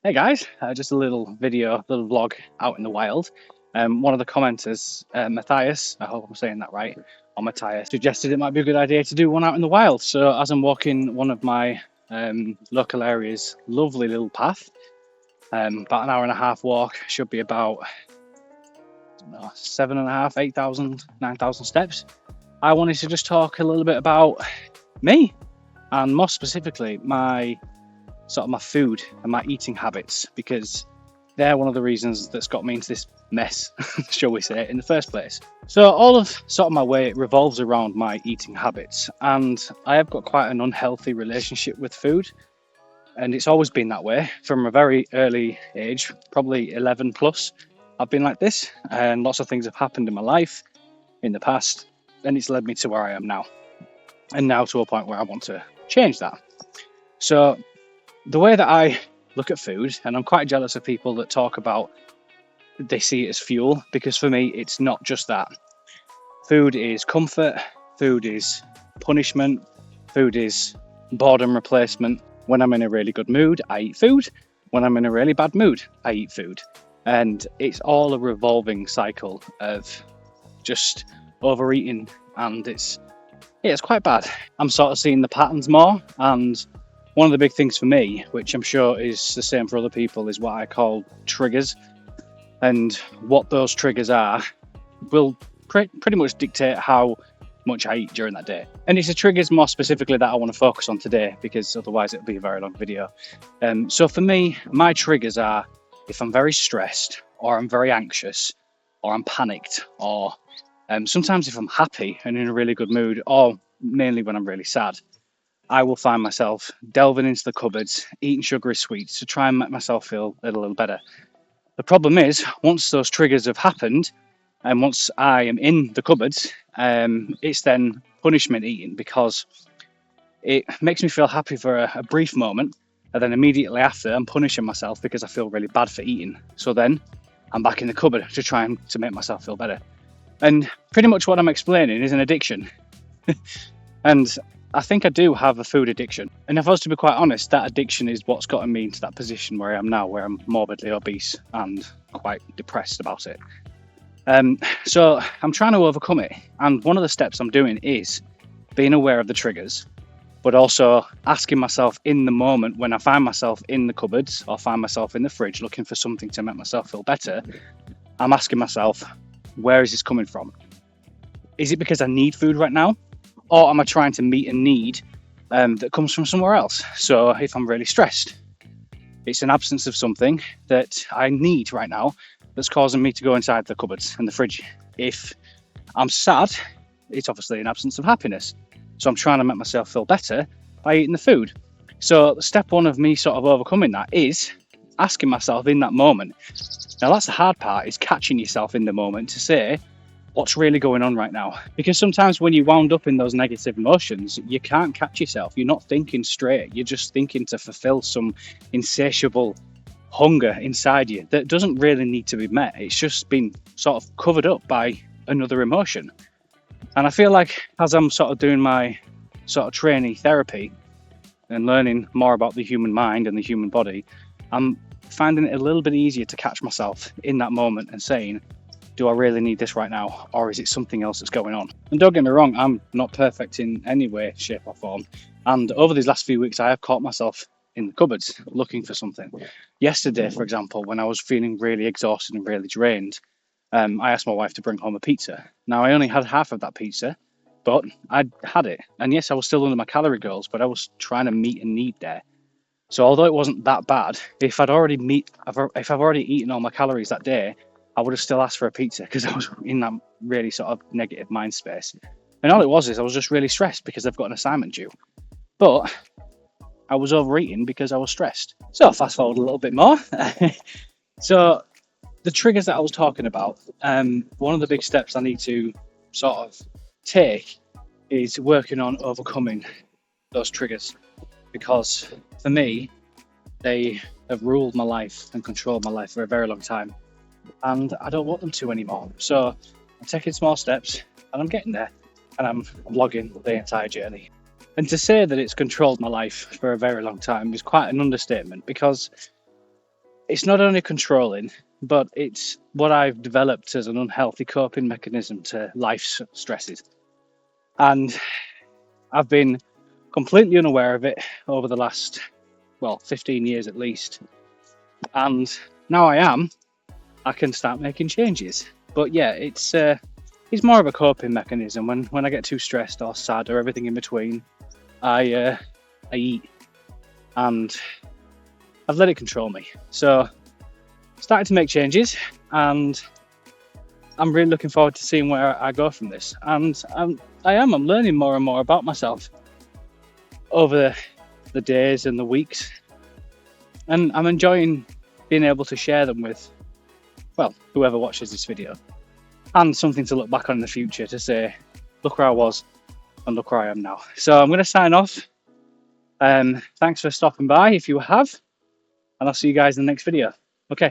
Hey guys, just a little video, little vlog out in the wild. One of the commenters, Matthias, I hope I'm saying that right, or Matthias, suggested it might be a good idea to do one out in the wild. So as I'm walking one of my local areas, lovely little path, about an hour and a half walk, should be about I don't know, 7.5, 8,000, 9,000 steps. I wanted to just talk a little bit about me, and more specifically my food and my eating habits, because they're one of the reasons that's got me into this mess, shall we say, in the first place. So all of my way revolves around my eating habits, and I have got quite an unhealthy relationship with food, and it's always been that way from a very early age, probably 11 plus. I've been like this, and lots of things have happened in my life in the past, and it's led me to where I am now, and now to a point where I want to change that. So the way that I look at food, and I'm quite jealous of people that talk about they see it as fuel, because for me it's not just that. Food is comfort, food is punishment, food is boredom replacement. When I'm in a really good mood, I eat food. When I'm in a really bad mood, I eat food. And it's all a revolving cycle of just overeating, and it's quite bad. I'm sort of seeing the patterns more, and one of the big things for me, which I'm sure is the same for other people, is what I call triggers. And what those triggers are will pretty much dictate how much I eat during that day. And it's the triggers more specifically that I want to focus on today, because otherwise it'll be a very long video. So for me, my triggers are if I'm very stressed, or I'm very anxious, or I'm panicked, or sometimes if I'm happy and in a really good mood, or mainly when I'm really sad, I will find myself delving into the cupboards, eating sugary sweets to try and make myself feel a little better. The problem is, once those triggers have happened, and once I am in the cupboards, it's then punishment eating, because it makes me feel happy for a brief moment, and then immediately after, I'm punishing myself because I feel really bad for eating. So then I'm back in the cupboard to try and to make myself feel better. And pretty much what I'm explaining is an addiction. And I think I do have a food addiction. And if I was to be quite honest, that addiction is what's gotten me into that position where I am now, where I'm morbidly obese and quite depressed about it. So I'm trying to overcome it. And one of the steps I'm doing is being aware of the triggers, but also asking myself in the moment when I find myself in the cupboards or find myself in the fridge looking for something to make myself feel better, I'm asking myself, where is this coming from? Is it because I need food right now? Or am I trying to meet a need that comes from somewhere else? So if I'm really stressed, it's an absence of something that I need right now that's causing me to go inside the cupboards and the fridge. If I'm sad, it's obviously an absence of happiness. So I'm trying to make myself feel better by eating the food. So step one of me sort of overcoming that is asking myself in that moment. Now that's the hard part, is catching yourself in the moment to say, what's really going on right now? Because sometimes when you're wound up in those negative emotions, you can't catch yourself. You're not thinking straight. You're just thinking to fulfill some insatiable hunger inside you that doesn't really need to be met. It's just been sort of covered up by another emotion. And I feel like as I'm sort of doing my sort of trainee therapy and learning more about the human mind and the human body, I'm finding it a little bit easier to catch myself in that moment and saying, do I really need this right now, or is it something else that's going on? And don't get me wrong, I'm not perfect in any way, shape or form. And over these last few weeks, I have caught myself in the cupboards looking for something. Yesterday, for example, when I was feeling really exhausted and really drained, I asked my wife to bring home a pizza. Now, I only had half of that pizza, but I'd had it. And yes, I was still under my calorie goals, but I was trying to meet a need there. So although it wasn't that bad, if I've already eaten all my calories that day, I would have still asked for a pizza because I was in that really sort of negative mind space. And all it was is I was just really stressed because I've got an assignment due. But I was overeating because I was stressed. So fast forward a little bit more. So the triggers that I was talking about, one of the big steps I need to sort of take is working on overcoming those triggers, because for me, they have ruled my life and controlled my life for a very long time. And I don't want them to anymore. So I'm taking small steps and I'm getting there, and I'm vlogging the entire journey. And to say that it's controlled my life for a very long time is quite an understatement, because it's not only controlling, but it's what I've developed as an unhealthy coping mechanism to life's stresses. And I've been completely unaware of it over the last, well, 15 years at least. And now I can start making changes. But yeah, it's more of a coping mechanism. When I get too stressed or sad or everything in between, I eat, and I've let it control me. So starting to make changes, and I'm really looking forward to seeing where I go from this. And I'm learning more and more about myself over the days and the weeks, and I'm enjoying being able to share them with, well, whoever watches this video, and something to look back on in the future to say, look where I was and look where I am now. So I'm going to sign off. Thanks for stopping by if you have, and I'll see you guys in the next video. Okay.